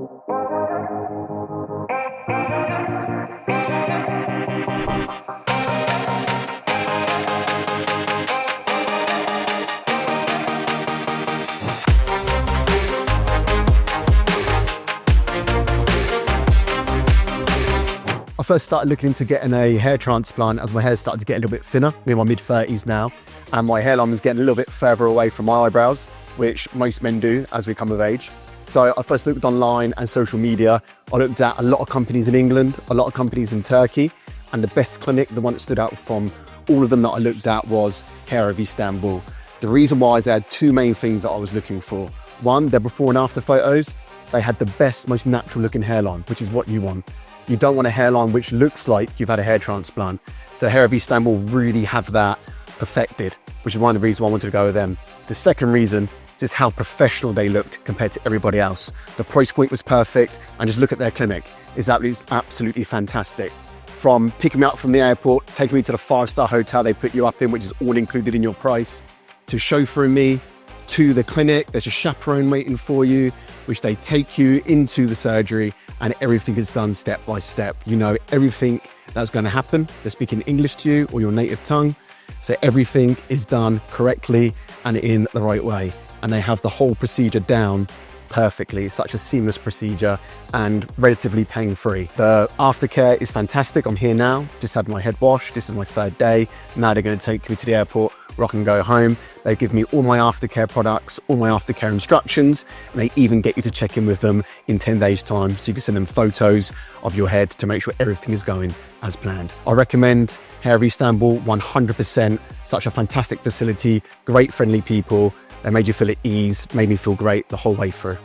I first started looking into getting a hair transplant as my hair started to get a little bit thinner. I'm in my mid-30s now, and my hairline was getting a little bit further away from my eyebrows, which most men do as we come of age. So I first looked online and social media. I looked at a lot of companies in England, a lot of companies in Turkey, and the best clinic, the one that stood out from all of them that I looked at, was Hair of Istanbul. The reason why is they had two main things that I was looking for. One, their before and after photos. They had the best, most natural looking hairline, which is what you want. You don't want a hairline which looks like you've had a hair transplant. So Hair of Istanbul really have that perfected, which is one of the reasons why I wanted to go with them. The second reason is just how professional they looked compared to everybody else. The price point was perfect, and just look at their clinic. It's absolutely fantastic. From picking me up from the airport, taking me to the 5-star hotel they put you up in, which is all included in your price, to chauffeuring me to the clinic. There's a chaperone waiting for you, which they take you into the surgery, and everything is done step by step. You know everything that's going to happen. They're speaking English to you or your native tongue. So everything is done correctly and in the right way. And they have the whole procedure down perfectly. It's such a seamless procedure and relatively pain-free. The aftercare is fantastic. I'm here now, just had my head washed. This is my 3rd day. Now they're going to take me to the airport where I can go home. They give me all my aftercare products, all my aftercare instructions, and they even get you to check in with them in 10 days time, so you can send them photos of your head to make sure everything is going as planned. I recommend Hair of Istanbul 100%. Such a fantastic facility, great friendly people. They made you feel at ease, made me feel great the whole way through.